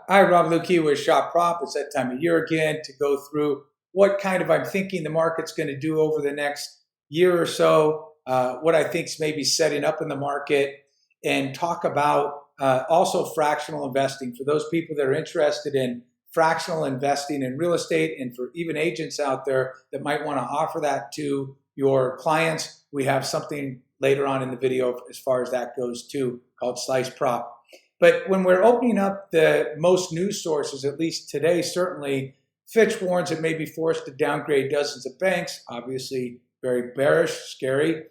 Hi, Rob Lukey with ShopProp. It's that time of year again to go through what kind of I'm thinking the market's going to do over the next year or so, what I think is maybe setting up in the market, and talk about also fractional investing for those people that are interested in fractional investing in real estate, and for even agents out there that might want to offer that to your clients. We have something later on in the video as far as that goes too, called SlicedProp. But when we're opening up the most news sources, at least today, certainly, Fitch warns it may be forced to downgrade dozens of banks. Obviously, very bearish, scary.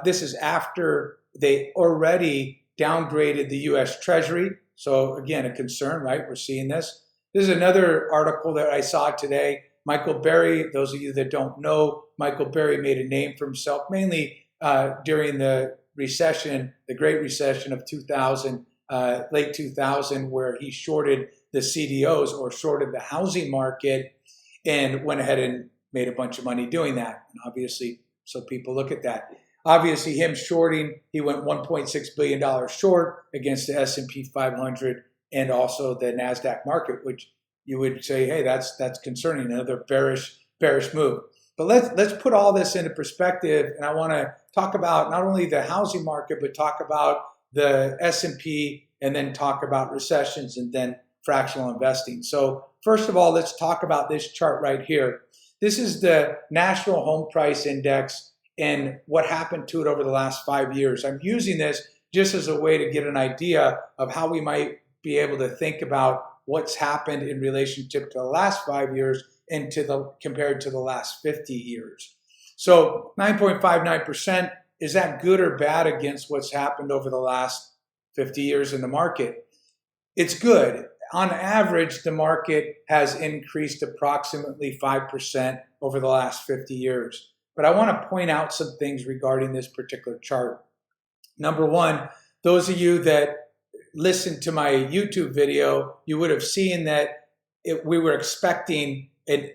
This is after they already downgraded the U.S. Treasury. So again, a concern, right? We're seeing this. This is another article that I saw today. Michael Burry, those of you that don't know, Michael Burry made a name for himself, mainly during the recession, the Great Recession of 2000. Late 2000, where he shorted the CDOs or shorted the housing market and went ahead and made a bunch of money doing that. And obviously, so people look at that. Obviously, him shorting, he went $1.6 billion short against the S&P 500 and also the NASDAQ market, which you would say, hey, that's concerning, another bearish move. But let's put all this into perspective, and I want to talk about not only the housing market, but talk about the S&P, and then talk about recessions and then fractional investing. So first of all, let's talk about this chart right here. This is the National Home Price Index and what happened to it over the last 5 years. I'm using this just as a way to get an idea of how we might be able to think about what's happened in relationship to the last 5 years and compared to the last 50 years. So 9.59%. Is that good or bad against what's happened over the last 50 years in the market? It's good. On average, the market has increased approximately 5% over the last 50 years. But I want to point out some things regarding this particular chart. Number one, those of you that listened to my YouTube video, you would have seen that we were expecting a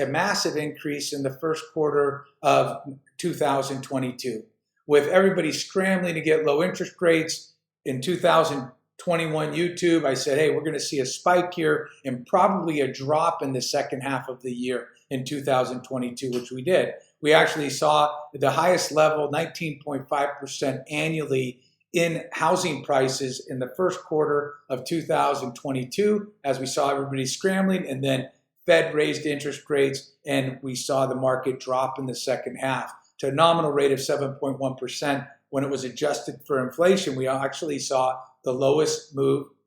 massive increase in the first quarter of 2022, with everybody scrambling to get low interest rates. In 2021 YouTube, I said, hey, we're going to see a spike here and probably a drop in the second half of the year in 2022, which we did. We actually saw the highest level, 19.5% annually in housing prices in the first quarter of 2022, as we saw everybody scrambling, and then Fed raised interest rates, and we saw the market drop in the second half to a nominal rate of 7.1%. When it was adjusted for inflation, we actually saw the lowest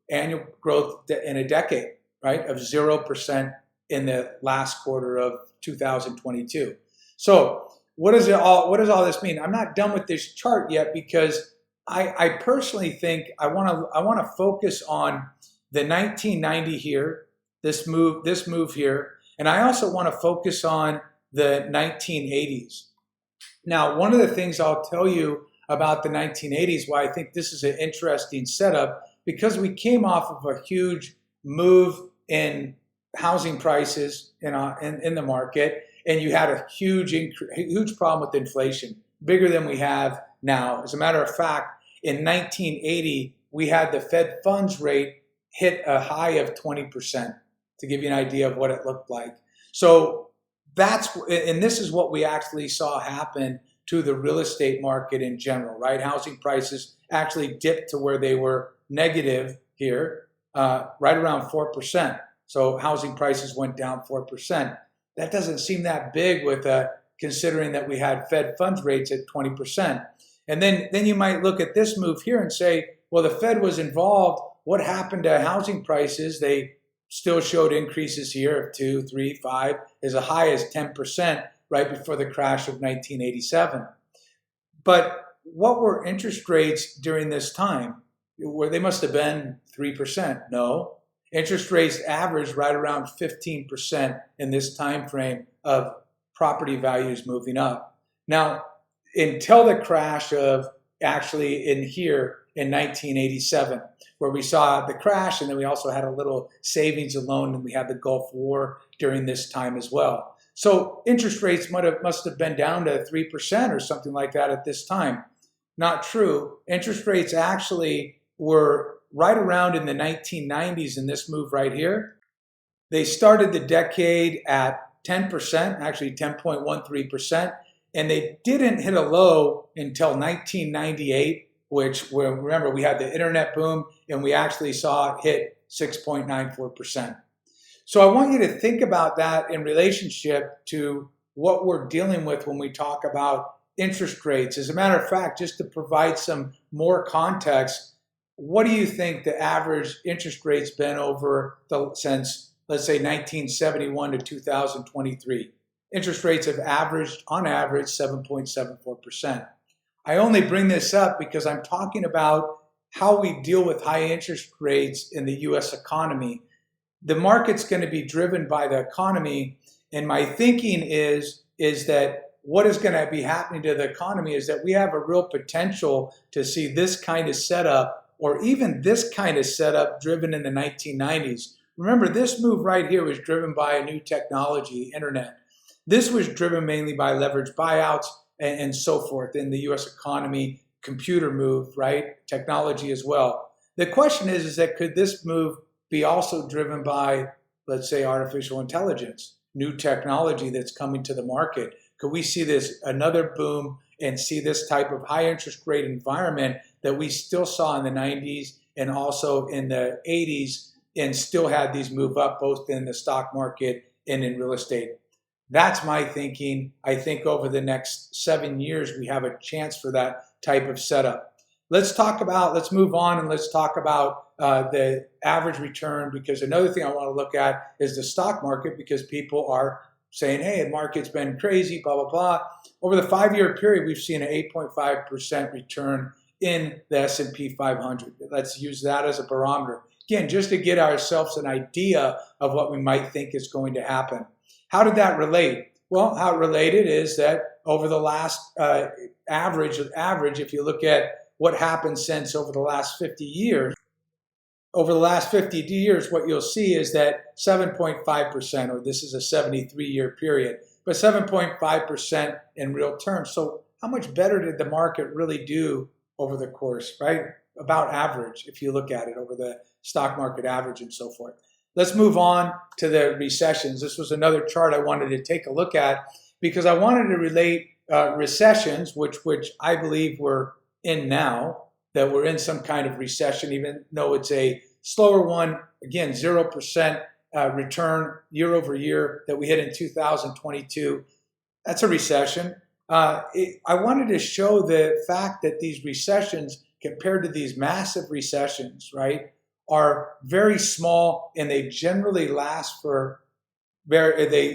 annual growth in a decade, right, of 0% in the last quarter of 2022. So what does all this mean? I'm not done with this chart yet, because I personally think I want to focus on the 1990 here, this move here, and I also want to focus on the 1980s. Now, one of the things I'll tell you about the 1980s, why I think this is an interesting setup, because we came off of a huge move in housing prices in the market, and you had a huge problem with inflation, bigger than we have now. As a matter of fact, in 1980, we had the Fed funds rate hit a high of 20%, to give you an idea of what it looked like. So this is what we actually saw happen to the real estate market in general, right? Housing prices actually dipped to where they were negative here, right around 4%. So housing prices went down 4%. That doesn't seem that big considering that we had Fed funds rates at 20%. And then you might look at this move here and say, well, the Fed was involved. What happened to housing prices? They still showed increases here of 2, 3, 5, as high as 10% right before the crash of 1987. But what were interest rates during this time? They must have been 3%. No. Interest rates averaged right around 15% in this time frame of property values moving up. Now, until the crash of actually in here in 1987, where we saw the crash, and then we also had a little savings and loan, and we had the Gulf War during this time as well. So interest rates must have been down to 3% or something like that at this time. Not true. Interest rates actually were right around in the 1990s in this move right here. They started the decade at 10%, actually 10.13%, and they didn't hit a low until 1998, which, remember, we had the internet boom and we actually saw it hit 6.94%. So I want you to think about that in relationship to what we're dealing with when we talk about interest rates. As a matter of fact, just to provide some more context, what do you think the average interest rate's been since, let's say, 1971 to 2023? Interest rates have averaged, on average, 7.74%. I only bring this up because I'm talking about how we deal with high interest rates in the U.S. economy. The market's going to be driven by the economy, and my thinking is that what is going to be happening to the economy is that we have a real potential to see this kind of setup, or even this kind of setup driven in the 1990s. Remember, this move right here was driven by a new technology, internet. This was driven mainly by leveraged buyouts and so forth in the U.S. economy, computer move, right? Technology as well. The question is that could this move be also driven by, let's say, artificial intelligence, new technology that's coming to the market? Could we see this another boom and see this type of high interest rate environment that we still saw in the 90s and also in the 80s, and still had these move up both in the stock market and in real estate? That's my thinking. I think over the next 7 years, we have a chance for that type of setup. Let's move on and let's talk about the average return, because another thing I want to look at is the stock market, because people are saying, hey, the market's been crazy, blah, blah, blah. Over the 5-year period, we've seen an 8.5% return in the S&P 500. Let's use that as a barometer. Again, just to get ourselves an idea of what we might think is going to happen. How did that relate? Well, how it related is that over the last average, if you look at what happened since over the last 50 years, what you'll see is that 7.5%, or this is a 73-year period, but 7.5% in real terms. So how much better did the market really do over the course, right? About average, if you look at it over the stock market average and so forth. Let's move on to the recessions. This was another chart I wanted to take a look at because I wanted to relate recessions, which I believe we're in now, that we're in some kind of recession, even though it's a slower one. Again, 0% return year over year that we hit in 2022. That's a recession. I wanted to show the fact that these recessions, compared to these massive recessions, right, are very small, and they generally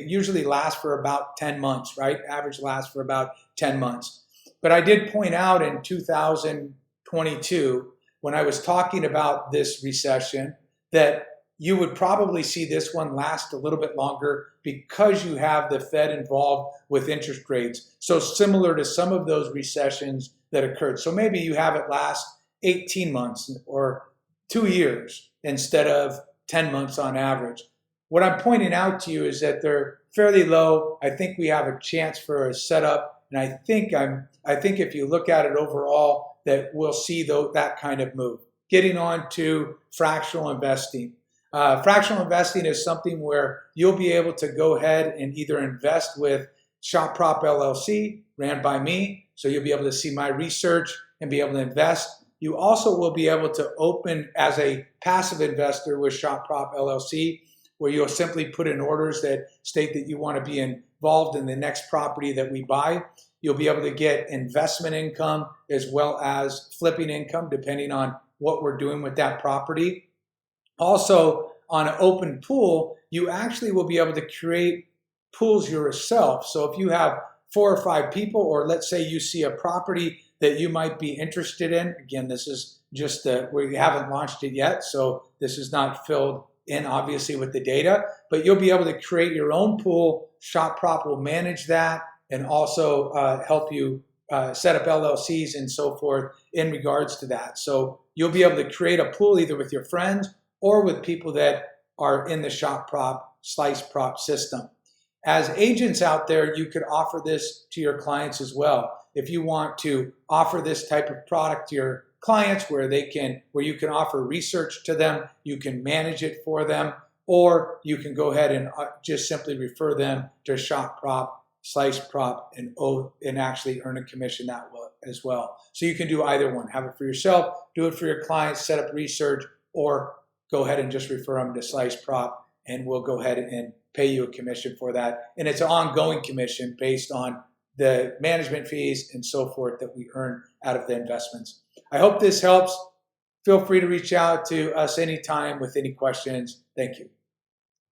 usually last for about 10 months, right? Average lasts for about 10 months. But I did point out in 2022, when I was talking about this recession, that you would probably see this one last a little bit longer because you have the Fed involved with interest rates. So similar to some of those recessions that occurred. So maybe you have it last 18 months or 2 years instead of 10 months on average. What I'm pointing out to you is that they're fairly low. I think we have a chance for a setup, and I think if you look at it overall, that we'll see that kind of move. Getting on to fractional investing. Fractional investing is something where you'll be able to go ahead and either invest with SlicedProp LLC, ran by me, so you'll be able to see my research and be able to invest. You also will be able to open as a passive investor with SlicedProp LLC, where you'll simply put in orders that state that you want to be involved in the next property that we buy. You'll be able to get investment income as well as flipping income, depending on what we're doing with that property. Also, on an open pool, you actually will be able to create pools yourself. So if you have 4 or 5 people, or let's say you see a property that you might be interested in, again, this is just we haven't launched it yet, so this is not filled in obviously with the data, but you'll be able to create your own pool. SlicedProp will manage that and also help you set up LLCs and so forth in regards to that. So you'll be able to create a pool either with your friends or with people that are in the SlicedProp system. As agents out there, you could offer this to your clients as well. If you want to offer this type of product to your clients where you can offer research to them, you can manage it for them, or you can go ahead and just simply refer them to ShopProp, SlicedProp, and actually earn a commission that way as well. So you can do either one. Have it for yourself, do it for your clients, set up research, or go ahead and just refer them to SlicedProp, and we'll go ahead and pay you a commission for that. And it's an ongoing commission based on the management fees and so forth that we earn out of the investments. I hope this helps. Feel free to reach out to us anytime with any questions. Thank you.